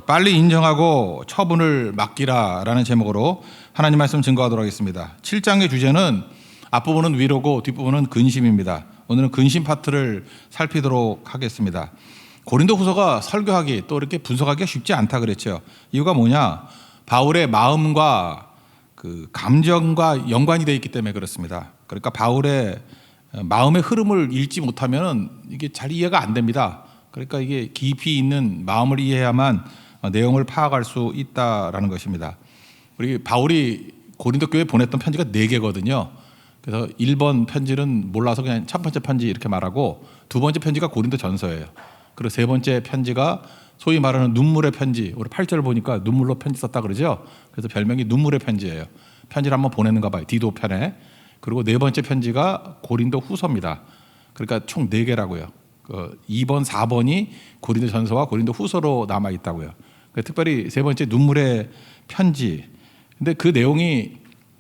빨리 인정하고 처분을 맡기라라는 제목으로 하나님 말씀 증거하도록 하겠습니다. 7장의 주제는 앞부분은 위로고 뒷부분은 근심입니다. 오늘은 근심 파트를 살피도록 하겠습니다. 고린도 후서가 설교하기 또 이렇게 분석하기가 쉽지 않다 그랬죠. 이유가 뭐냐? 바울의 마음과 그 감정과 연관이 되어 있기 때문에 그렇습니다. 그러니까 바울의 마음의 흐름을 읽지 못하면 이게 잘 이해가 안 됩니다. 그러니까 이게 깊이 있는 마음을 이해해야만 내용을 파악할 수 있다라는 것입니다. 우리 바울이 고린도 교회에 보냈던 편지가 4개거든요. 그래서 1번 편지는 몰라서 그냥 첫 번째 편지 이렇게 말하고, 두 번째 편지가 고린도 전서예요. 그리고 세 번째 편지가 소위 말하는 눈물의 편지. 우리 8절을 보니까 눈물로 편지 썼다 그러죠. 그래서 별명이 눈물의 편지예요. 편지를 한번 보내는가 봐요. 디도 편에. 그리고 네 번째 편지가 고린도 후서입니다. 그러니까 총 4개라고요. 2번, 4번이 고린도 전서와 고린도 후서로 남아 있다고요. 특별히 세 번째 눈물의 편지. 근데 그 내용이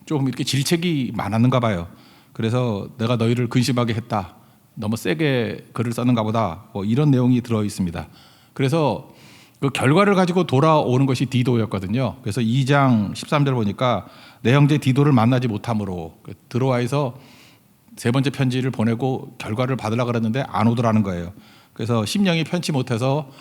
좀 이렇게 질책이 많았는가 봐요. 그래서 내가 너희를 근심하게 했다. 너무 세게 글을 썼는가 보다. 뭐 이런 내용이 들어 있습니다. 그래서 그 결과를 가지고 돌아오는 것이 디도였거든요. 그래서 2장 13절 보니까 내 형제 디도를 만나지 못함으로 드로아에서 세 번째 편지를 보내고 결과를 받으려고 그랬는데 안 오더라는 거예요. 그래서 심령이 편치 못해서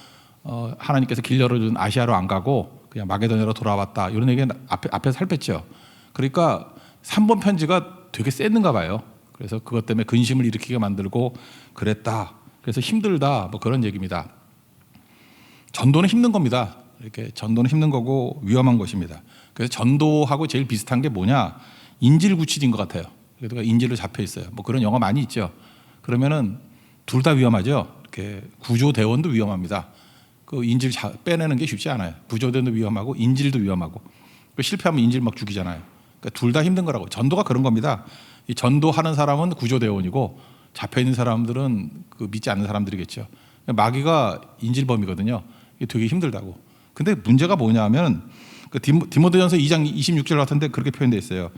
하나님께서 길 열어준 아시아로 안 가고 그냥 마게도냐로 돌아왔다. 이런 얘기는 앞에서 살폈죠. 그러니까 3번 편지가 되게 셌는가 봐요. 그래서 그것 때문에 근심을 일으키게 만들고 그랬다. 그래서 힘들다. 뭐 그런 얘기입니다. 전도는 힘든 겁니다. 이렇게 전도는 힘든 거고 위험한 것입니다. 그래서 전도하고 제일 비슷한 게 뭐냐? 인질구치인 것 같아요. 그래도 인질로 잡혀 있어요. 뭐 그런 영화 많이 있죠. 그러면은 둘 다 위험하죠. 이렇게 구조대원도 위험합니다. 그 인질 빼내는 게 쉽지 않아요. 구조대원도 위험하고 인질도 위험하고. 실패하면 인질 막 죽이잖아요. 그러니까 둘 다 힘든 거라고. 전도가 그런 겁니다. 이 전도하는 사람은 구조대원이고 잡혀 있는 사람들은 그 믿지 않는 사람들이겠죠. 마귀가 인질범이거든요. 이게 되게 힘들다고. 근데 문제가 뭐냐면 그 디모데전서 2장 26절 같은데 그렇게 표현되어 있어요.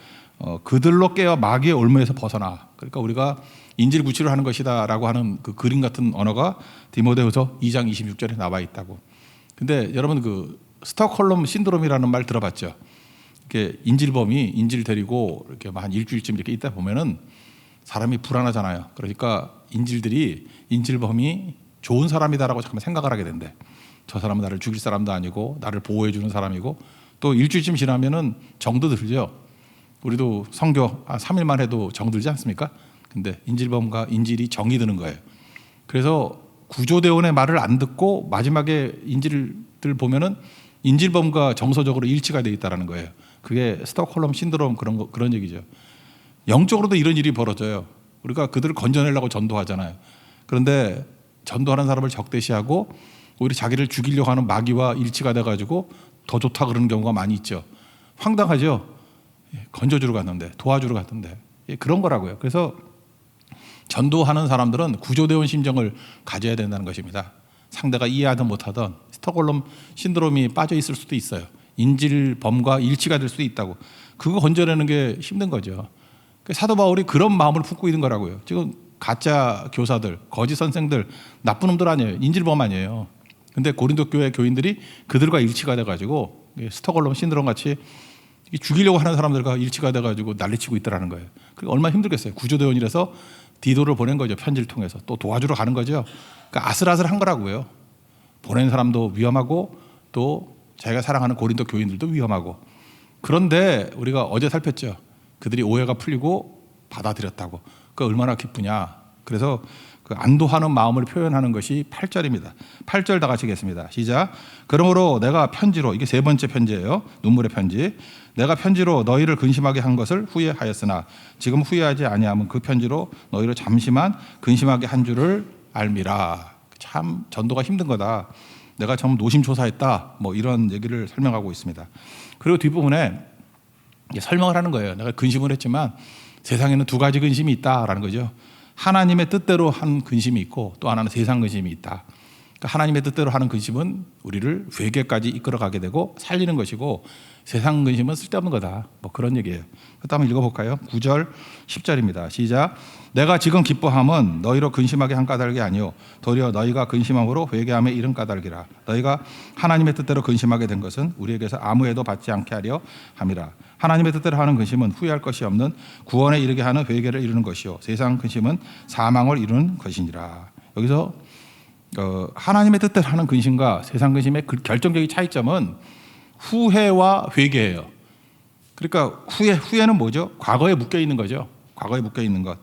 그들로 깨어 마귀의 올무에서 벗어나. 그러니까 우리가 인질구치를 하는 것이다라고 하는 그 그림 같은 언어가 디모데후서 2장 26절에 나와 있다고. 근데 여러분 그 스톡홀름 신드롬이라는 말 들어봤죠? 이렇게 인질범이 인질 데리고 이렇게 한 일주일쯤 이렇게 있다 보면은 사람이 불안하잖아요. 그러니까 인질범이 좋은 사람이다라고 잠깐 생각을 하게 된대. 저 사람은 나를 죽일 사람도 아니고 나를 보호해 주는 사람이고, 또 일주일쯤 지나면은 정도 들죠. 우리도 선교 3일만 해도 정 들지 않습니까? 근데 인질범과 인질이 정이 드는 거예요. 그래서 구조대원의 말을 안 듣고 마지막에 인질들 보면은 인질범과 정서적으로 일치가 되어 있다는 거예요. 그게 스톡홀름 신드롬 그런 얘기죠. 영적으로도 이런 일이 벌어져요. 우리가 그들을 건져내려고 전도하잖아요. 그런데 전도하는 사람을 적대시하고 오히려 자기를 죽이려고 하는 마귀와 일치가 돼가지고 더 좋다 그러는 경우가 많이 있죠. 황당하죠. 건져주러 갔는데, 도와주러 갔는데. 그런 거라고요. 그래서 전도하는 사람들은 구조대원 심정을 가져야 된다는 것입니다. 상대가 이해하든 못하든 스톡홀름 신드롬이 빠져 있을 수도 있어요. 인질범과 일치가 될 수도 있다고. 그거 건져내는 게 힘든 거죠. 사도 바울이 그런 마음을 품고 있는 거라고요. 지금 가짜 교사들, 거짓 선생들, 나쁜 놈들 아니에요. 인질범 아니에요. 근데 고린도 교회 교인들이 그들과 일치가 돼가지고 스톡홀름 신드롬 같이 죽이려고 하는 사람들과 일치가 돼가지고 난리치고 있더라는 거예요. 그러니까 얼마나 힘들겠어요. 구조대원이라서 디도를 보낸 거죠. 편지를 통해서. 또 도와주러 가는 거죠. 그러니까 아슬아슬한 거라고요. 보낸 사람도 위험하고 또 자기가 사랑하는 고린도 교인들도 위험하고. 그런데 우리가 어제 살폈죠. 그들이 오해가 풀리고 받아들였다고. 그 얼마나 기쁘냐. 그래서 그 안도하는 마음을 표현하는 것이 8절입니다. 8절 다 같이 읽겠습니다. 시작. 그러므로 내가 편지로, 이게 세 번째 편지예요. 눈물의 편지. 내가 편지로 너희를 근심하게 한 것을 후회하였으나 지금 후회하지 아니하면 그 편지로 너희를 잠시만 근심하게 한 줄을 알미라. 참 전도가 힘든 거다. 내가 좀 노심초사했다. 뭐 이런 얘기를 설명하고 있습니다. 그리고 뒷부분에 설명을 하는 거예요. 내가 근심을 했지만 세상에는 두 가지 근심이 있다라는 거죠. 하나님의 뜻대로 한 근심이 있고 또 하나는 세상 근심이 있다. 그러니까 하나님의 뜻대로 하는 근심은 우리를 회개까지 이끌어가게 되고 살리는 것이고, 세상 근심은 쓸데없는 거다. 뭐 그런 얘기예요. 그것도 한번 읽어볼까요? 9절 10절입니다. 시작. 내가 지금 기뻐함은 너희로 근심하게 한 까닭이 아니요 도리어 너희가 근심함으로 회개함에 이른 까닭이라. 너희가 하나님의 뜻대로 근심하게 된 것은 우리에게서 아무 해도 받지 않게 하려 함이라. 하나님의 뜻대로 하는 근심은 후회할 것이 없는 구원에 이르게 하는 회개를 이루는 것이요 세상 근심은 사망을 이루는 것이니라. 여기서 하나님의 뜻대로 하는 근심과 세상 근심의 결정적인 차이점은 후회와 회개예요. 그러니까 후회는 뭐죠? 과거에 묶여 있는 거죠. 과거에 묶여 있는 것.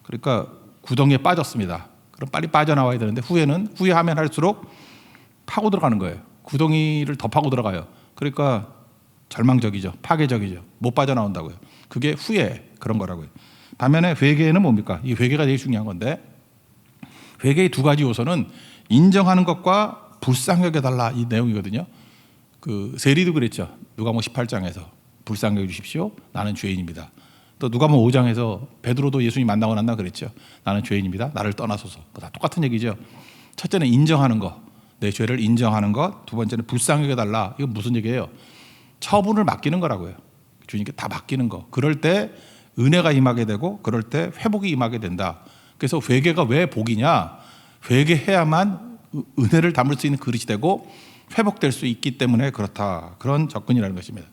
그러니까 구덩이에 빠졌습니다. 그럼 빨리 빠져나와야 되는데, 후회는 후회하면 할수록 파고 들어가는 거예요. 구덩이를 더 파고 들어가요. 그러니까 절망적이죠. 파괴적이죠. 못 빠져나온다고요. 그게 후회, 그런 거라고요. 반면에 회개는 뭡니까? 이 회개가 되게 중요한 건데, 회개의 두 가지 요소는 인정하는 것과 불쌍히 여겨달라, 이 내용이거든요. 그 세리도 그랬죠. 누가복음 18장에서 불쌍히 여겨주십시오. 나는 죄인입니다. 또 누가복음 5장에서 베드로도 예수님 만나고 난다 그랬죠. 나는 죄인입니다. 나를 떠나소서. 다 똑같은 얘기죠. 첫째는 인정하는 것, 내 죄를 인정하는 것. 두 번째는 불쌍히 여겨달라. 이건 무슨 얘기예요? 처분을 맡기는 거라고요. 주님께 다 맡기는 거. 그럴 때 은혜가 임하게 되고, 그럴 때 회복이 임하게 된다. 그래서 회개가 왜 복이냐? 회개해야만 은혜를 담을 수 있는 그릇이 되고 회복될 수 있기 때문에 그렇다. 그런 접근이라는 것입니다.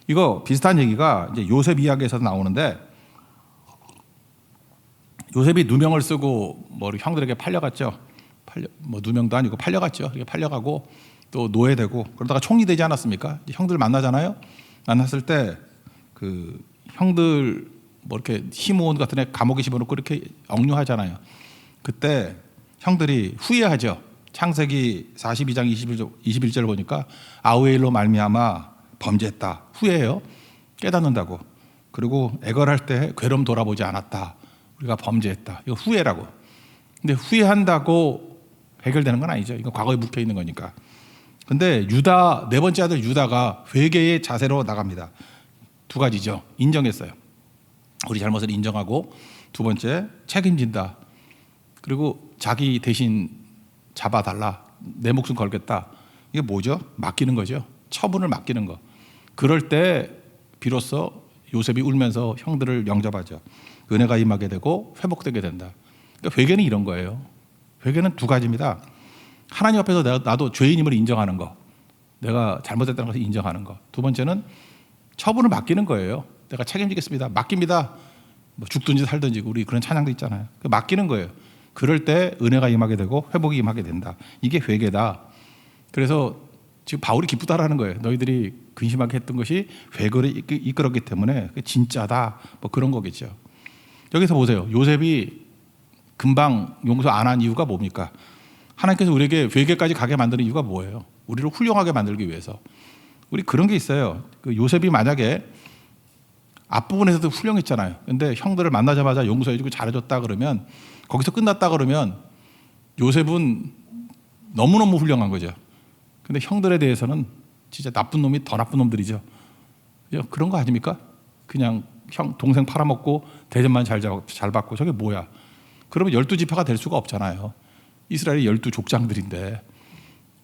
이거 비슷한 얘기가 이제 요셉 이야기에서 나오는데, 요셉이 누명을 쓰고 형들에게 팔려갔죠. 누명도 아니고 팔려갔죠. 이렇게 팔려가고 또 노예되고, 그러다가 총리 되지 않았습니까? 형들 만나잖아요. 만났을 때 그 형들 이렇게 희무원 같은 애 감옥에 집어넣고 이렇게 억류하잖아요. 그때 형들이 후회하죠. 창세기 42장 21절 보니까 아우엘로 말미암아 범죄했다. 후회해요. 깨닫는다고. 그리고 애걸할 때 괴로움 돌아보지 않았다. 우리가 범죄했다. 이거 후회라고. 근데 후회한다고 해결되는 건 아니죠. 이거 과거에 묵혀 있는 거니까. 근데 유다, 네 번째 아들 유다가 회개의 자세로 나갑니다. 두 가지죠. 인정했어요. 우리 잘못을 인정하고, 두 번째 책임진다. 그리고 자기 대신 잡아달라. 내 목숨 걸겠다. 이게 뭐죠? 맡기는 거죠. 처분을 맡기는 거. 그럴 때 비로소 요셉이 울면서 형들을 영접하죠. 은혜가 임하게 되고 회복되게 된다. 그러니까 회개는 이런 거예요. 회개는 두 가지입니다. 하나님 앞에서 나도 죄인임을 인정하는 거, 내가 잘못했다는 것을 인정하는 거. 두 번째는 처분을 맡기는 거예요. 내가 책임지겠습니다. 맡깁니다. 죽든지 살든지, 우리 그런 찬양도 있잖아요. 맡기는 거예요. 그럴 때 은혜가 임하게 되고 회복이 임하게 된다. 이게 회개다. 그래서 지금 바울이 기쁘다라는 거예요. 너희들이 근심하게 했던 것이 회개를 이끌었기 때문에 진짜다. 그런 거겠죠. 여기서 보세요. 요셉이 금방 용서 안 한 이유가 뭡니까? 하나님께서 우리에게 회개까지 가게 만드는 이유가 뭐예요? 우리를 훌륭하게 만들기 위해서. 우리 그런 게 있어요. 그 요셉이 만약에 앞부분에서도 훌륭했잖아요. 근데 형들을 만나자마자 용서해주고 잘해줬다 그러면, 거기서 끝났다 그러면 요셉은 너무너무 훌륭한 거죠. 근데 형들에 대해서는 진짜 나쁜 놈이 더 나쁜 놈들이죠. 그런 거 아닙니까? 그냥 동생 팔아먹고 대접만 잘 받고, 저게 뭐야? 그러면 12지파가 될 수가 없잖아요. 이스라엘이 12족장들인데.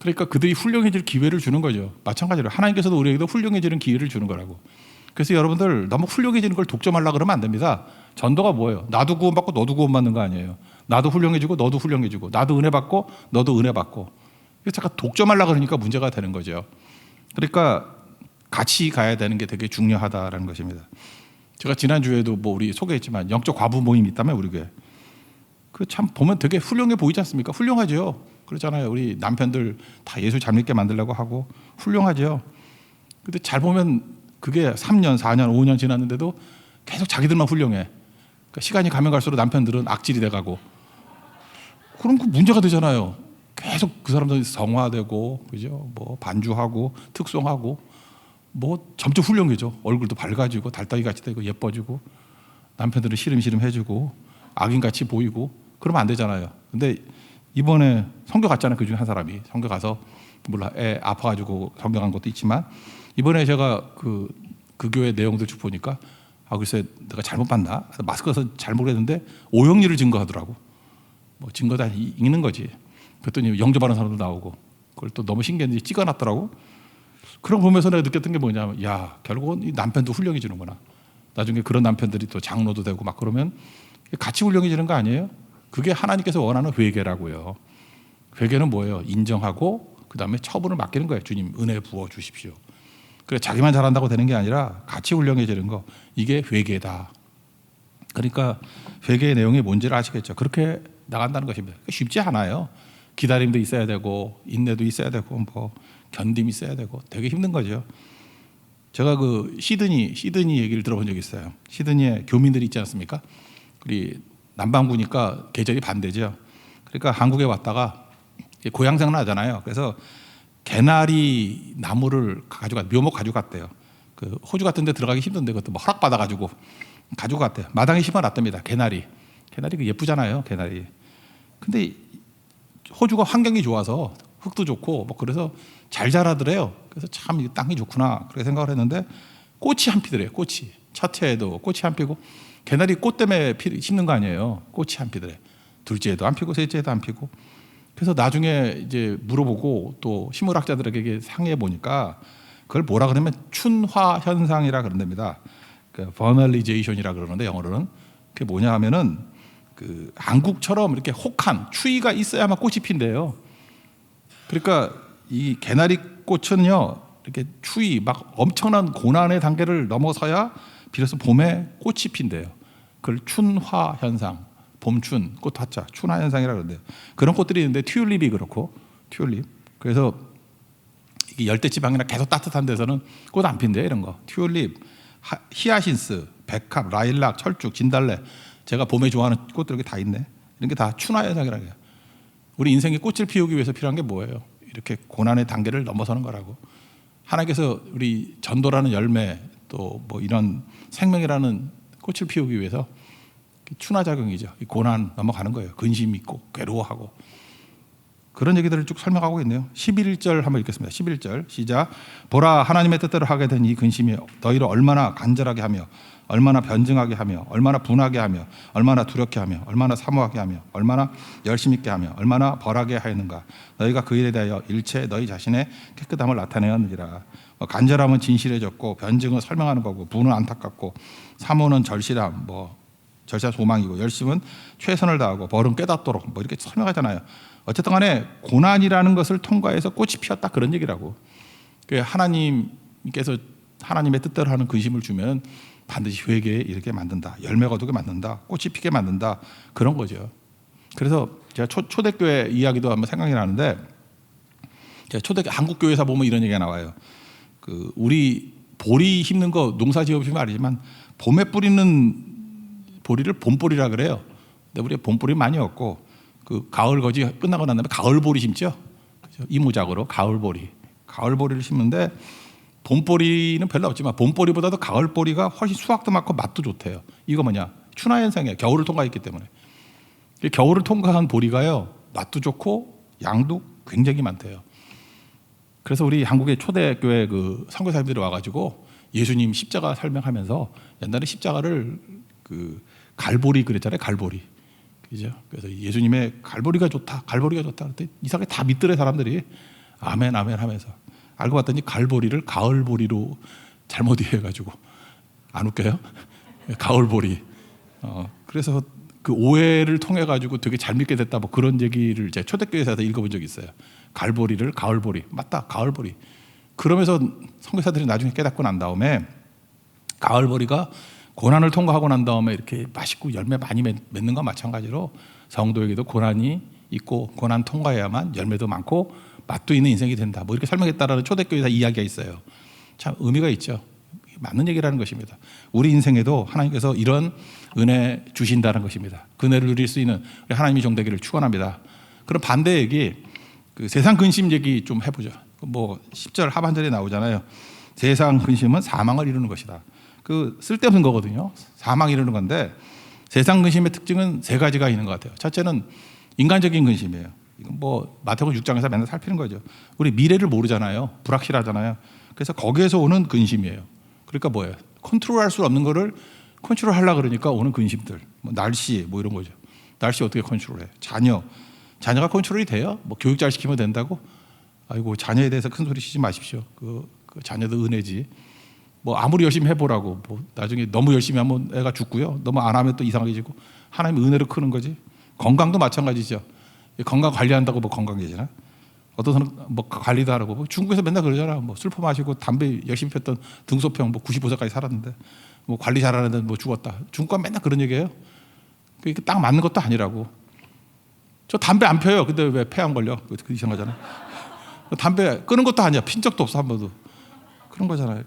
그러니까 그들이 훌륭해질 기회를 주는 거죠. 마찬가지로 하나님께서도 우리에게도 훌륭해지는 기회를 주는 거라고. 그래서 여러분들 너무 훌륭해지는 걸 독점하려고 그러면 안 됩니다. 전도가 뭐예요? 나도 구원받고 너도 구원받는 거 아니에요. 나도 훌륭해지고 너도 훌륭해지고, 나도 은혜 받고 너도 은혜 받고. 그래서 잠깐 독점하려고 그러니까 문제가 되는 거죠. 그러니까 같이 가야 되는 게 되게 중요하다라는 것입니다. 제가 지난주에도 우리 소개했지만 영적 과부 모임이 있다면 우리 교회. 그 참 보면 되게 훌륭해 보이지 않습니까? 훌륭하죠. 그렇잖아요. 우리 남편들 다 예수 잘 믿게 만들려고 하고 훌륭하죠. 근데 잘 보면 그게 3년, 4년, 5년 지났는데도 계속 자기들만 훌륭해. 그러니까 시간이 가면 갈수록 남편들은 악질이 돼가고. 그럼 그 문제가 되잖아요. 계속 그 사람들이 성화되고, 그죠? 반주하고, 특송하고, 점점 훌륭해져. 얼굴도 밝아지고, 달덩이 같이 되고, 예뻐지고, 남편들은 시름시름 해주고, 악인같이 보이고, 그러면 안 되잖아요. 근데 이번에 선교 갔잖아요. 그 중에 한 사람이. 선교 가서, 물론 애 아파가지고 선교 간 것도 있지만, 이번에 제가 그 교회 내용들 쭉 보니까, 글쎄 내가 잘못 봤나? 마스크 써서 잘 모르겠는데 오형리를 증거하더라고. 증거 다 읽는 거지. 그랬더니 영접하는 사람도 나오고 그걸 또 너무 신기했는지 찍어놨더라고. 그런 거 보면서 내가 느꼈던 게 뭐냐면 야 결국은 이 남편도 훌륭해지는구나. 나중에 그런 남편들이 또 장로도 되고 막 그러면 같이 훌륭해지는 거 아니에요? 그게 하나님께서 원하는 회개라고요. 회개는 뭐예요? 인정하고 그 다음에 처분을 맡기는 거예요. 주님 은혜 부어 주십시오. 그래 자기만 잘한다고 되는 게 아니라 같이 훌륭해지는 거, 이게 회개다. 그러니까 회개의 내용이 뭔지를 아시겠죠? 그렇게 나간다는 것입니다. 쉽지 않아요. 기다림도 있어야 되고 인내도 있어야 되고 뭐 견딤이 있어야 되고 되게 힘든 거죠. 제가 그 시드니 얘기를 들어본 적이 있어요. 시드니에 교민들이 있지 않습니까? 우리 남반구니까 계절이 반대죠. 그러니까 한국에 왔다가 고향 생각나잖아요. 그래서 개나리 나무를 묘목 가져갔대요. 그 호주 같은 데 들어가기 힘든데 그것도 뭐 허락받아가지고 가지고 갔대요. 마당에 심어놨답니다. 개나리 그 예쁘잖아요. 개나리. 근데 호주가 환경이 좋아서 흙도 좋고 뭐 그래서 잘 자라더래요. 그래서 참 이 땅이 좋구나 그렇게 생각을 했는데 꽃이 한 피더래요. 꽃이 첫 해에도 꽃이 한 피고, 개나리 꽃 때문에 심는 거 아니에요. 꽃이 한 피더래. 둘째 해도 안 피고 셋째 해도 안 피고. 그래서 나중에 이제 물어보고 또 식물학자들에게 상의해 보니까 그걸 뭐라 그러면 춘화 현상이라 그런답니다. 그 버널리제이션이라 그러는데 영어로는 그게 뭐냐 하면은 그 한국처럼 이렇게 혹한 추위가 있어야만 꽃이 핀대요. 그러니까 이 개나리 꽃은요 이렇게 추위 막 엄청난 고난의 단계를 넘어서야 비로소 봄에 꽃이 핀대요. 그걸 춘화 현상, 봄춘 꽃 화자 춘화 현상이라 그러는데요. 그런 꽃들이 있는데 튤립이 그렇고 튤립. 그래서 이게 열대지방이나 계속 따뜻한 데서는 꽃 안 핀대요. 이런 거 튤립, 히아신스, 백합, 라일락, 철쭉, 진달래. 제가 봄에 좋아하는 꽃들이 다 있네. 이런 게 다 춘화 현상이라고 해요. 우리 인생에 꽃을 피우기 위해서 필요한 게 뭐예요? 이렇게 고난의 단계를 넘어서는 거라고. 하나님께서 우리 전도라는 열매 또 뭐 이런 생명이라는 꽃을 피우기 위해서 춘화작용이죠. 이 고난 넘어가는 거예요. 근심 있고 괴로워하고. 그런 얘기들을 쭉 설명하고 있네요. 11절 한번 읽겠습니다. 11절 시작. 보라 하나님의 뜻대로 하게 된 이 근심이 너희를 얼마나 간절하게 하며 얼마나 변증하게 하며 얼마나 분하게 하며 얼마나 두렵게 하며 얼마나 사모하게 하며 얼마나 열심 있게 하며 얼마나 벌하게 하였는가. 너희가 그 일에 대하여 일체 너희 자신의 깨끗함을 나타내었느니라. 간절함은 진실해졌고 변증은 설명하는 거고 분은 안타깝고 사모는 절실함 절실한 소망이고 열심은 최선을 다하고 벌은 깨닫도록 뭐 이렇게 설명하잖아요. 어쨌든 간에 고난이라는 것을 통과해서 꽃이 피었다 그런 얘기라고. 하나님께서 하나님의 뜻대로 하는 근심을 주면 반드시 회개에 이르게 만든다. 열매가 오게 만든다. 꽃이 피게 만든다. 그런 거죠. 그래서 제가 초대교회 이야기도 한번 생각이 나는데, 제가 한국교회에서 보면 이런 얘기가 나와요. 그 우리 보리 심는 거 농사 지어보시면 알지만 봄에 뿌리는 보리를 봄보리라 그래요. 근데 우리가 봄보리 많이 없고 그 가을 거지 끝나고 난 다음에 가을보리 심죠. 그렇죠? 이모작으로 가을보리를 심는데 봄보리는 별로 없지만 봄보리보다도 가을보리가 훨씬 수확도 많고 맛도 좋대요. 이거 뭐냐? 춘화현상이에요. 겨울을 통과했기 때문에. 겨울을 통과한 보리가요 맛도 좋고 양도 굉장히 많대요. 그래서 우리 한국의 초대교회 그 선교사님들이 와가지고 예수님 십자가 설명하면서 옛날에 십자가를 그 갈보리 그랬잖아요. 갈보리. 그죠? 그래서 예수님의 갈보리가 좋다. 그때 이상하게 다 믿더래 사람들이. 아멘 하면서. 알고 봤더니 갈보리를 가을보리로 잘못 이해해가지고. 안 웃겨요? 가을보리. 그래서 그 오해를 통해 가지고 되게 잘 믿게 됐다. 뭐 그런 얘기를 제 초대교회에서 읽어본 적이 있어요. 갈보리를 가을보리. 맞다. 가을보리. 그러면서 선교사들이 나중에 깨닫고 난 다음에 가을보리가 고난을 통과하고 난 다음에 이렇게 맛있고 열매 많이 맺는 것과 마찬가지로 성도에게도 고난이 있고 고난 통과해야만 열매도 많고 맛도 있는 인생이 된다. 뭐 이렇게 설명했다라는 초대교회에서 이야기가 있어요. 참 의미가 있죠. 맞는 얘기라는 것입니다. 우리 인생에도 하나님께서 이런 은혜 주신다는 것입니다. 그 은혜를 누릴 수 있는 하나님의 종되기를 축원합니다. 그럼 반대 얘기, 그 세상 근심 얘기 좀 해보죠. 뭐 10절 하반절에 나오잖아요. 세상 근심은 사망을 이루는 것이다. 그 쓸데없는 거거든요. 사망 이루는 건데 세상 근심의 특징은 세 가지가 있는 것 같아요. 첫째는 인간적인 근심이에요. 이건 뭐 마태복음 6장에서 맨날 살피는 거죠. 우리 미래를 모르잖아요. 불확실하잖아요. 그래서 거기에서 오는 근심이에요. 그러니까 뭐예요? 컨트롤할 수 없는 거를 컨트롤하려고 그러니까 오는 근심들. 뭐 날씨 뭐 이런 거죠. 날씨 어떻게 컨트롤해? 자녀 자녀가 컨트롤이 돼요? 뭐 교육 잘 시키면 된다고? 아이고 자녀에 대해서 큰 소리 치지 마십시오. 그 자녀도 은혜지. 뭐 아무리 열심히 해보라고 뭐 나중에 너무 열심히 하면 애가 죽고요. 너무 안 하면 또 이상해지고 하나님 은혜로 크는 거지. 건강도 마찬가지죠. 건강 관리한다고 뭐 건강해지나? 어떤 사람 뭐 관리도 하라고 뭐 중국에서 맨날 그러잖아. 뭐 술 퍼마시고 담배 열심히 폈던 등소평 뭐 95세까지 살았는데 뭐 관리 잘하는데 뭐 죽었다. 중국 가면 맨날 그런 얘기예요. 그게 딱 맞는 것도 아니라고. 저 담배 안 펴요. 근데 왜 폐 안 걸려? 그 이상하잖아. 담배 끊은 것도 아니야. 핀 적도 없어 한 번도. 그런 거잖아요.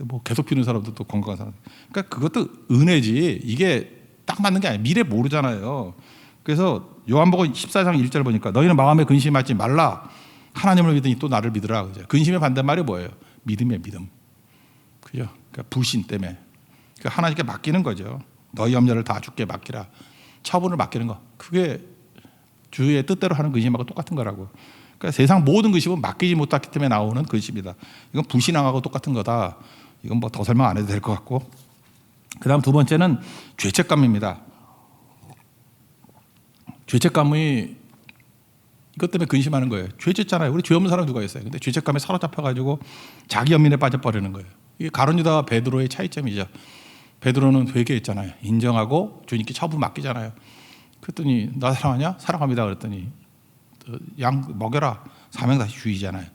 뭐 계속 피는 사람도 또 건강한 사람. 그러니까 그것도 은혜지. 이게 딱 맞는 게 아니야. 미래 모르잖아요. 그래서 요한복음 14장 1절 보니까 너희는 마음에 근심하지 말라. 하나님을 믿으니 또 나를 믿으라. 그죠? 근심의 반대말이 뭐예요? 믿음이에요. 믿음. 그죠? 그러니까 불신 때문에. 그러니까 하나님께 맡기는 거죠. 너희 염려를 다 주께 맡기라. 처분을 맡기는 거. 그게 주의 뜻대로 하는 근심하고 똑같은 거라고. 그러니까 세상 모든 근심은 맡기지 못했기 때문에 나오는 근심이다. 이건 불신앙하고 똑같은 거다. 이건 뭐 더 설명 안 해도 될 것 같고. 그 다음 두 번째는 죄책감입니다. 죄책감이 이것 때문에 근심하는 거예요. 죄 짓잖아요. 우리 죄 없는 사람 누가 있어요. 근데 죄책감에 사로잡혀가지고 자기 연민에 빠져버리는 거예요. 이게 가룟 유다와 베드로의 차이점이죠. 베드로는 회개했잖아요. 인정하고 주님께 처분 맡기잖아요. 그랬더니 나 사랑하냐? 사랑합니다. 그랬더니 양 먹여라. 사명 다시 주의잖아요.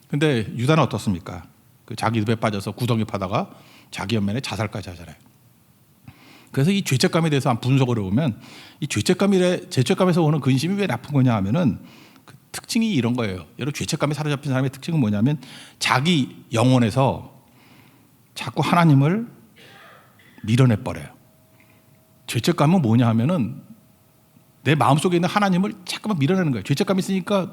근데 유다는 어떻습니까? 그 자기 늪에 빠져서 구덩이 파다가 자기 연면에 자살까지 하잖아요. 그래서 이 죄책감에 대해서 한 분석을 해보면 이 죄책감에서 오는 근심이 왜 나쁜 거냐 하면은 그 특징이 이런 거예요. 여러분 죄책감에 사로잡힌 사람의 특징은 뭐냐면 자기 영혼에서 자꾸 하나님을 밀어내버려요. 죄책감은 뭐냐 하면은 내 마음속에 있는 하나님을 자꾸만 밀어내는 거예요. 죄책감이 있으니까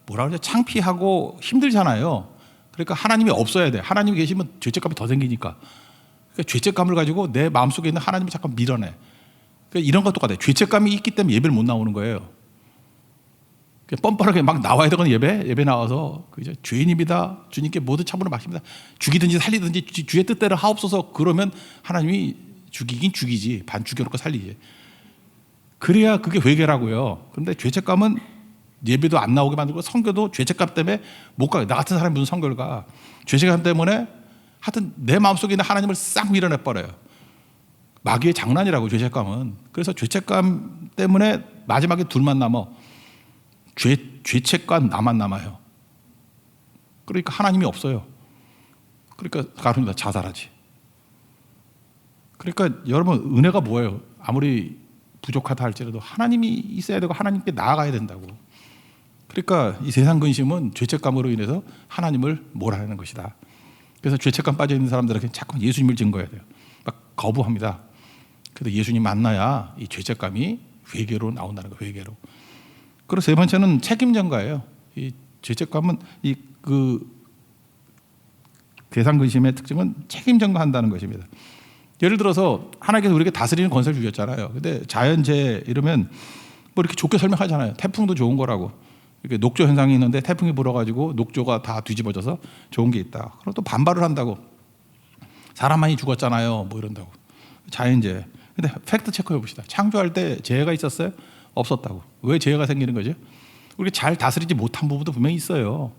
뭐라 그러죠? 창피하고 힘들잖아요. 그러니까 하나님이 없어야 돼. 하나님이 계시면 죄책감이 더 생기니까. 그러니까 죄책감을 가지고 내 마음속에 있는 하나님을 자꾸 밀어내. 그러니까 이런 것도 똑같아요. 죄책감이 있기 때문에 예배를 못 나오는 거예요. 뻔뻔하게 막 나와야 되거든. 예배 나와서 죄인입니다. 주님께 모든 처분을 맡깁니다. 죽이든지 살리든지 주의 뜻대로 하옵소서. 그러면 하나님이 죽이긴 죽이지. 반 죽여놓고 살리지. 그래야 그게 회개라고요. 그런데 죄책감은 예배도 안 나오게 만들고 선교도 죄책감 때문에 못 가요. 나 같은 사람이 무슨 선교를 가. 죄책감 때문에 하여튼 내 마음속에 있는 하나님을 싹 밀어내버려요. 마귀의 장난이라고 죄책감은. 그래서 죄책감 때문에 마지막에 둘만 남아. 죄책과 나만 남아요. 그러니까 하나님이 없어요. 그러니까 가룟 유다 자살하지. 그러니까 여러분 은혜가 뭐예요? 아무리 부족하다 할지라도 하나님이 있어야 되고 하나님께 나아가야 된다고. 그러니까 이 세상 근심은 죄책감으로 인해서 하나님을 몰아내는 것이다. 그래서 죄책감 빠져 있는 사람들에게 자꾸 예수님을 증거해야 돼요. 막 거부합니다. 그래도 예수님 만나야 이 죄책감이 회개로 나온다는 거예요. 회개로. 그리고 세 번째는 책임 전가예요. 이 죄책감은 세상 근심의 특징은 책임 전가한다는 것입니다. 예를 들어서 하나님께서 우리에게 다스리는 권세를 주셨잖아요. 근데 자연재해 이러면 뭐 이렇게 좋게 설명하잖아요. 태풍도 좋은 거라고. 이렇게 녹조 현상이 있는데 태풍이 불어가지고 녹조가 다 뒤집어져서 좋은 게 있다. 그럼 또 반발을 한다고. 사람 많이 죽었잖아요. 뭐 이런다고. 자연재해. 근데 팩트 체크해 봅시다. 창조할 때 재해가 있었어요? 없었다고. 왜 재해가 생기는 거죠? 우리가 잘 다스리지 못한 부분도 분명히 있어요.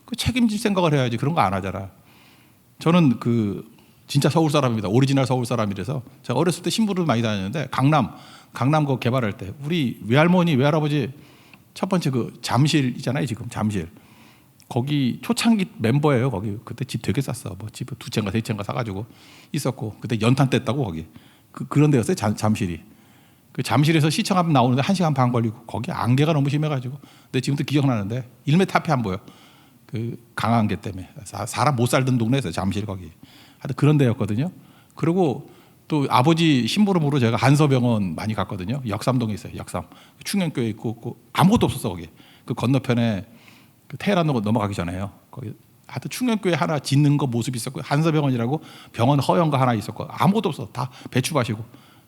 그 책임질 생각을 해야지. 그런 거 안 하잖아. 저는 진짜 서울 사람입니다. 오리지널 서울 사람이라서 제가 어렸을 때 신부를 많이 다녔는데 강남 거 개발할 때 우리 외할머니 외할아버지 첫 번째 잠실이잖아요. 지금 잠실 거기 초창기 멤버예요. 거기 그때 집 되게 쌌어. 뭐 집 두 채인가 세 채인가 사가지고 있었고 그때 연탄 뗐다고 거기 그런 데였어요. 잠실이. 그 잠실에서 시청 나오는데 1시간 반 걸리고 거기 안개가 너무 심해가지고 근데 지금도 기억나는데 1m 앞에 안 보여. 그 강안개 때문에 사람 못 살던 동네였어요. 잠실 거기. 하여튼 그런 데였거든요. 그리고 또 아버지 심부름으로 제가 한서병원 많이 갔거든요. 역삼동에 있어요. 역삼. 충현교회 있고 아무것도 없었어 거기. 그 건너편에 테헤란으로 넘어가기 전에요. 거기 하여튼 충현교회 하나 짓는 거 모습이 있었고 한서병원이라고 병원 허용가 하나 있었고 아무것도 없어. 다 배추밭이고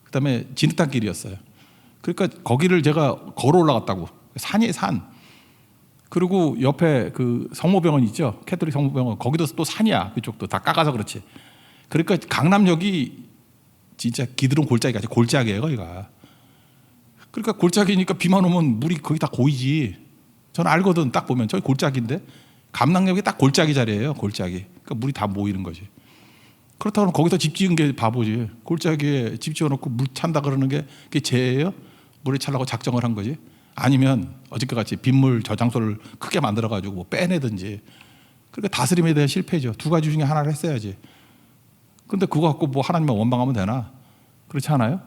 그다음에 진흙탕길이었어요. 그러니까 거기를 제가 걸어 올라갔다고. 산이에요 산. 그리고 옆에 그 성모병원 있죠. 캐톨릭 성모병원. 거기도 또 산이야. 그쪽도 다 깎아서 그렇지. 그러니까 강남역이 진짜 기드론 골짜기 같이 골짜기예요 거기가. 그러니까 골짜기니까 비만 오면 물이 거기 다 고이지. 저는 알거든. 딱 보면 저기 골짜기인데 감락역이 딱 골짜기 자리예요. 골짜기. 그러니까 물이 다 모이는 거지. 그렇다고 거기서 집 지은 게 바보지. 골짜기에 집 지어놓고 물 찬다 그러는 게 그게 죄예요? 물에 차려고 작정을 한 거지. 아니면 어저께 같이 빗물 저장소를 크게 만들어가지고 뭐 빼내든지. 그러니까 다스림에 대한 실패죠. 두 가지 중에 하나를 했어야지. 근데 그거 갖고 뭐 하나님만 원망하면 되나? 그렇지 않아요?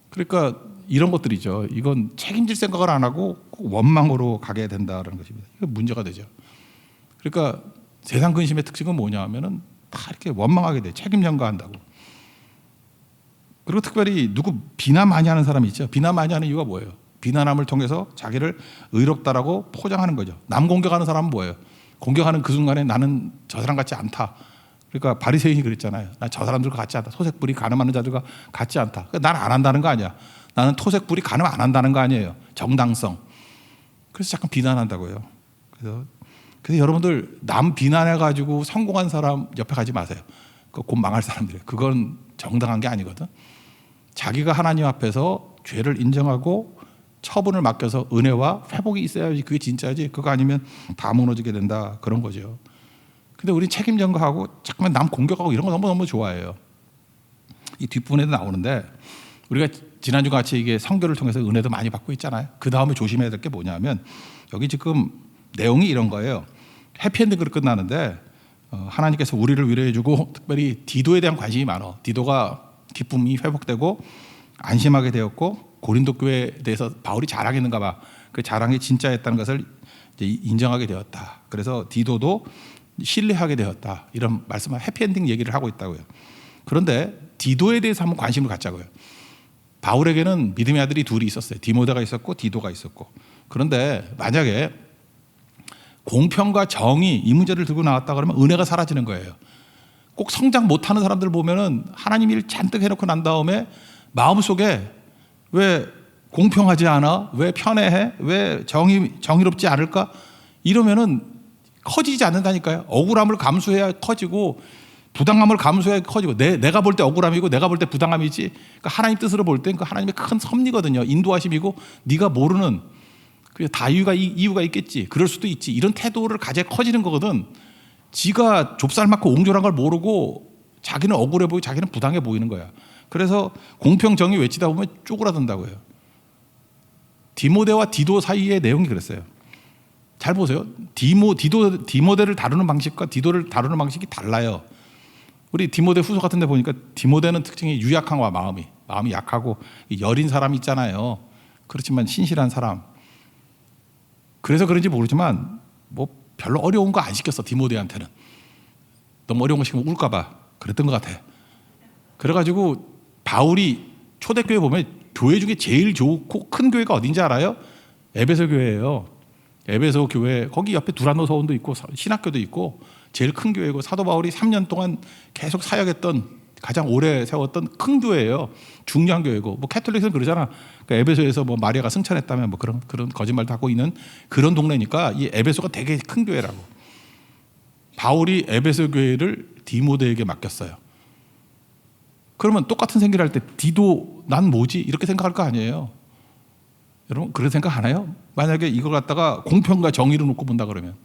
그러니까 이런 것들이죠. 이건 책임질 생각을 안 하고 원망으로 가게 된다는 것입니다. 이거 문제가 되죠. 그러니까 세상 근심의 특징은 뭐냐 하면은 다 이렇게 원망하게 돼. 책임 전가한다고. 그리고 특별히 누구 비난 많이 하는 사람이 있죠. 비난 많이 하는 이유가 뭐예요? 비난함을 통해서 자기를 의롭다라고 포장하는 거죠. 남 공격하는 사람은 뭐예요? 공격하는 그 순간에 나는 저 사람 같지 않다. 그러니까 바리새인이 그랬잖아요. 난 저 사람들과 같지 않다. 토색불이 간음하는 자들과 같지 않다. 그러니까 난 안 한다는 거 아니야. 나는 토색불이 간음 안 한다는 거 아니에요. 정당성. 그래서 잠깐 비난한다고요. 그래서 여러분들 남 비난해가지고 성공한 사람 옆에 가지 마세요. 곧 망할 사람들이에요. 그건 정당한 게 아니거든. 자기가 하나님 앞에서 죄를 인정하고 처분을 맡겨서 은혜와 회복이 있어야지 그게 진짜지. 그거 아니면 다 무너지게 된다. 그런 거죠. 근데 우린 책임 전가하고 자꾸만 남 공격하고 이런 거 너무너무 좋아해요. 이 뒷부분에도 나오는데 우리가 지난주 같이 이게 선교를 통해서 은혜도 많이 받고 있잖아요. 그 다음에 조심해야 될 게 뭐냐면 여기 지금 내용이 이런 거예요. 해피엔딩으로 끝나는데 하나님께서 우리를 위로해주고 특별히 디도에 대한 관심이 많아. 디도가 기쁨이 회복되고 안심하게 되었고 고린도 교회에 대해서 바울이 자랑했는가 봐. 그 자랑이 진짜였다는 것을 이제 인정하게 되었다. 그래서 디도도 신뢰하게 되었다. 이런 말씀을 해피엔딩 얘기를 하고 있다고요. 그런데 디도에 대해서 한번 관심을 갖자고요. 바울에게는 믿음의 아들이 둘이 있었어요. 디모데가 있었고 디도가 있었고. 그런데 만약에 공평과 정의 이 문제를 들고 나왔다 그러면 은혜가 사라지는 거예요. 꼭 성장 못하는 사람들 보면은 하나님 일 잔뜩 해놓고 난 다음에 마음속에 왜 공평하지 않아? 왜 편애해? 왜 정의롭지 않을까? 이러면은 커지지 않는다니까요. 억울함을 감수해야 커지고 부당함을 감수해야 커지고 내가 볼 때 억울함이고 내가 볼 때 부당함이지. 그러니까 하나님 뜻으로 볼 때 그 하나님의 큰 섭리거든요. 인도하심이고 네가 모르는 다 이유가 있겠지. 그럴 수도 있지. 이런 태도를 가져야 커지는 거거든. 지가 좁쌀 맞고 옹졸한 걸 모르고 자기는 억울해 보이고 자기는 부당해 보이는 거야. 그래서 공평 정의 외치다 보면 쪼그라든다고요. 디모데와 디도 사이의 내용이 그랬어요. 잘 보세요. 디모데를 다루는 방식과 디도를 다루는 방식이 달라요. 우리 디모데 후서 같은 데 보니까 디모데는 특징이 유약함과 마음이 약하고 여린 사람이 있잖아요. 그렇지만 신실한 사람. 그래서 그런지 모르지만 뭐 별로 어려운 거 안 시켰어. 디모데한테는. 너무 어려운 거 시키면 울까 봐. 그랬던 것 같아. 그래가지고 바울이 초대교회 보면 교회 중에 제일 좋고 큰 교회가 어딘지 알아요? 에베소 교회예요. 에베소 교회 거기 옆에 두란노 서원도 있고 신학교도 있고 제일 큰 교회고 사도 바울이 3년 동안 계속 사역했던 가장 오래 세웠던 큰 교회예요. 중요한 교회고 뭐 캐톨릭은 그러잖아. 그러니까 에베소에서 뭐 마리아가 승천했다면 뭐 그런 거짓말도 하고 있는 그런 동네니까 이 에베소가 되게 큰 교회라고. 바울이 에베소 교회를 디모데에게 맡겼어요. 그러면 똑같은 생기를 할 때 디도 난 뭐지 이렇게 생각할 거 아니에요. 여러분 그런 생각 안 해요? 만약에 이걸 갖다가 공평과 정의로 놓고 본다 그러면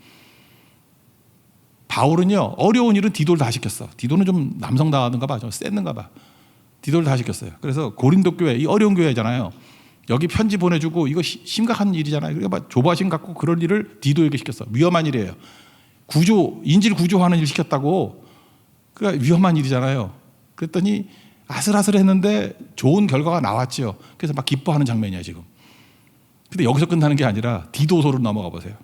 바울은요 어려운 일은 디도를 다 시켰어. 디도는 좀 남성다운가 봐, 좀 셌는가 봐. 디도를 다 시켰어요. 그래서 고린도 교회 이 어려운 교회잖아요. 여기 편지 보내주고 이거 심각한 일이잖아요. 그러니까 조바심 갖고 그럴 일을 디도에게 시켰어. 위험한 일이에요. 인질 구조하는 일 시켰다고. 그러니까 위험한 일이잖아요. 그랬더니 아슬아슬했는데 좋은 결과가 나왔죠. 그래서 막 기뻐하는 장면이야 지금. 근데 여기서 끝나는 게 아니라 디도서로 넘어가 보세요.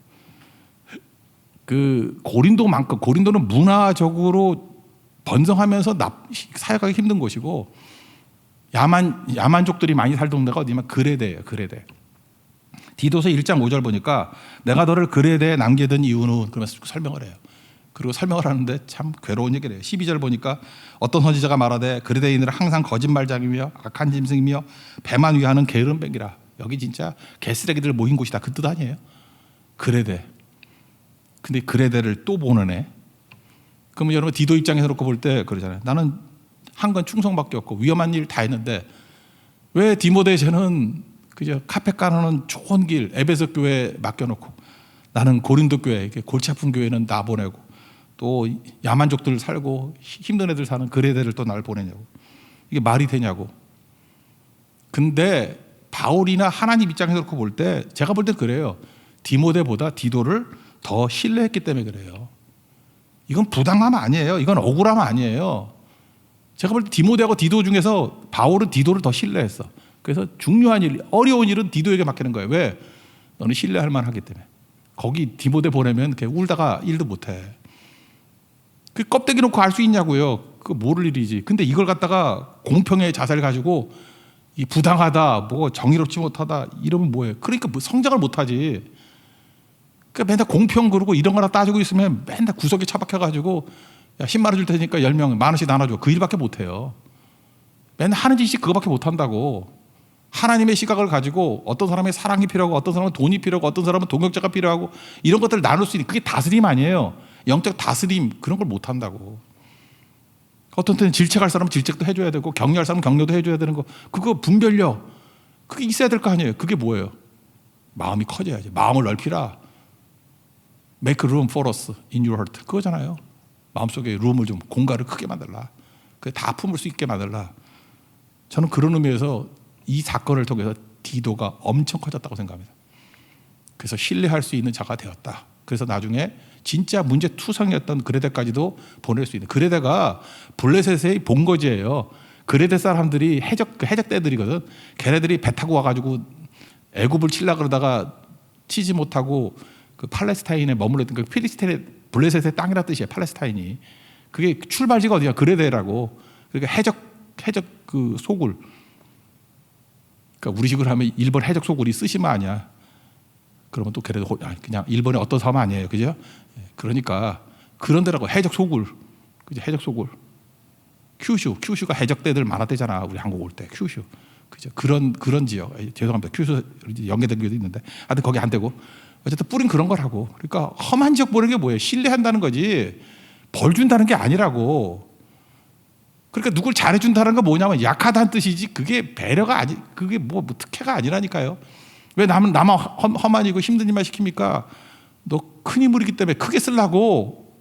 그 고린도는 문화적으로 번성하면서 사역하기 힘든 곳이고 야만족들이 많이 살던 데가 어디냐면 그레데예요. 그레데. 디도서 1장 5절 보니까 내가 너를 그레데에 남겨둔 이유는 그러면서 설명을 해요. 그리고 설명을 하는데 참 괴로운 얘기를 해요. 12절 보니까 어떤 선지자가 말하되 그레데인들은 항상 거짓말장이며 악한 짐승이며 배만 위하는 게으름뱅이라. 여기 진짜 개쓰레기들 모인 곳이다. 그 뜻 아니에요? 그레데. 근데 그레데를 또 보는 애. 그러면 여러분 디도 입장에서 놓고 볼 때 그러잖아요. 나는 한 건 충성밖에 없고 위험한 일 다 했는데 왜 디모데에서는 그죠? 카펫 깔아놓은 좋은 길 에베소 교회에 맡겨놓고 나는 고린도 교회, 골치 아픈 교회는 나 보내고 또 야만족들 살고 힘든 애들 사는 그레데를 또 날 보내냐고. 이게 말이 되냐고. 근데 바울이나 하나님 입장에서 그렇게 볼 때 제가 볼 때 그래요. 디모데보다 디도를 더 신뢰했기 때문에 그래요. 이건 부당함 아니에요. 이건 억울함 아니에요. 제가 볼 때 디모데하고 디도 중에서 바울은 디도를 더 신뢰했어. 그래서 중요한 일, 어려운 일은 디도에게 맡기는 거예요. 왜? 너는 신뢰할 만하기 때문에. 거기 디모데 보내면 울다가 일도 못해. 그 껍데기 놓고 알 수 있냐고요. 그 모를 일이지. 근데 이걸 갖다가 공평의 자세를 가지고 이 부당하다, 뭐 정의롭지 못하다 이러면 뭐예요? 그러니까 뭐 성장을 못하지. 그러니까 맨날 공평 그러고 이런 거나 따지고 있으면 맨날 구석에 처박혀가지고 야 10만 원 줄 테니까 10명 만 원씩 나눠줘. 그 일밖에 못해요. 맨날 하는 짓이 그거밖에 못한다고. 하나님의 시각을 가지고 어떤 사람의 사랑이 필요하고 어떤 사람은 돈이 필요하고 어떤 사람은 동역자가 필요하고 이런 것들을 나눌 수 있는 그게 다스림 아니에요. 영적 다스림 그런 걸 못한다고. 어떤 때는 질책할 사람은 질책도 해줘야 되고 격려할 사람은 격려도 해줘야 되는 거 그거 분별력 그게 있어야 될 거 아니에요. 그게 뭐예요? 마음이 커져야지. 마음을 넓히라. Make room for us in your heart. 그거잖아요. 마음속에 룸을 좀 공간을 크게 만들라. 그게 다 품을 수 있게 만들라. 저는 그런 의미에서 이 사건을 통해서 디도가 엄청 커졌다고 생각합니다. 그래서 신뢰할 수 있는 자가 되었다. 그래서 나중에 진짜 문제투성이었던 그레데까지도 보낼 수 있는. 그레데가 블레셋의 본거지예요. 그레데 사람들이 해적대들이거든. 걔네들이 배 타고 와가지고 애굽을 치려고 그러다가 치지 못하고 그 팔레스타인에 머물렀던 그 필리스틴의 블레셋의 땅이라 뜻이에요. 팔레스타인이. 그게 출발지가 어디야? 그레데라고. 그러니까 해적 그 소굴. 그러니까 우리식으로 하면 일본 해적 소굴이 쓰시마 아니야. 그러면 또 그래도 그냥 일본의 어떤 섬 아니에요, 그죠? 그러니까 그런 데라고 해적 소굴, 그죠? 해적 소굴. 큐슈가 해적대들 많았대잖아. 우리 한국 올 때 큐슈, 그죠? 그런 지역. 죄송합니다. 큐슈 연계된 게 있는데, 하여튼 거기 안 되고 어쨌든 뿌린 그런 거라고. 그러니까 험한 지역 보는 게 뭐예요? 신뢰한다는 거지 벌 준다는 게 아니라고. 그러니까 누굴 잘해준다는 건 뭐냐면 약하다는 뜻이지 그게 배려가 아니, 그게 뭐 특혜가 아니라니까요. 왜 나만 험한 이고 힘든 일만 시킵니까? 너 큰 인물이기 때문에 크게 쓰려고.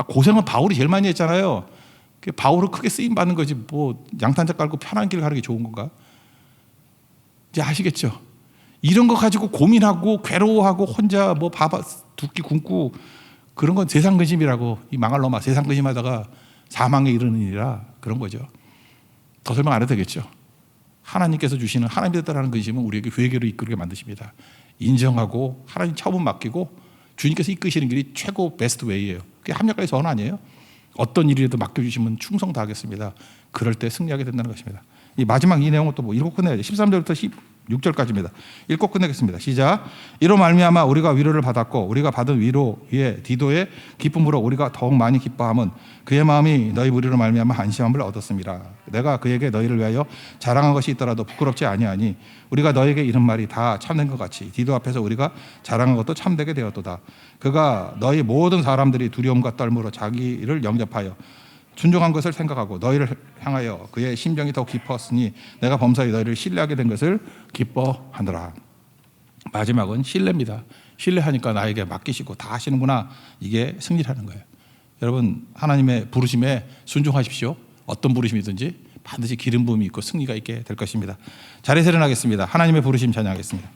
고생은 바울이 제일 많이 했잖아요. 바울은 크게 쓰임 받는 거지 뭐 양탄자 깔고 편한 길 가는 게 좋은 건가? 이제 아시겠죠? 이런 거 가지고 고민하고 괴로워하고 혼자 뭐 두 끼 굶고 그런 건 세상 근심이라고. 이 망할 놈아 세상 근심하다가 사망에 이르는 일이라 그런 거죠. 더 설명 안 해도 되겠죠. 하나님께서 주시는 하나님에 따라하는 근심은 우리에게 회개로 이끌게 만드십니다. 인정하고 하나님 처분 맡기고 주님께서 이끄시는 길이 최고 베스트 웨이예요. 그게 합력과의 전 아니에요. 어떤 일이라도 맡겨주시면 충성 다하겠습니다. 그럴 때 승리하게 된다는 것입니다. 이 마지막 이 내용은 또 뭐 읽고 끝내야죠. 13절부터 16절까지입니다. 읽고 끝내겠습니다. 시작. 이로 말미암아 우리가 위로를 받았고 우리가 받은 위로 위에 디도의 기쁨으로 우리가 더욱 많이 기뻐함은 그의 마음이 너희 무리로 말미암아 안심함을 얻었습니다. 내가 그에게 너희를 위하여 자랑한 것이 있더라도 부끄럽지 아니하니 우리가 너에게 이런 말이 다 참된 것 같이 디도 앞에서 우리가 자랑한 것도 참되게 되었도다. 그가 너희 모든 사람들이 두려움과 떨므로 자기를 영접하여 순종한 것을 생각하고 너희를 향하여 그의 심정이 더 깊었으니 내가 범사에 너희를 신뢰하게 된 것을 기뻐하더라. 마지막은 신뢰입니다. 신뢰하니까 나에게 맡기시고 다 하시는구나. 이게 승리라는 거예요. 여러분 하나님의 부르심에 순종하십시오. 어떤 부르심이든지 반드시 기름 부음이 있고 승리가 있게 될 것입니다. 자리에서 일어나겠습니다. 하나님의 부르심 찬양하겠습니다.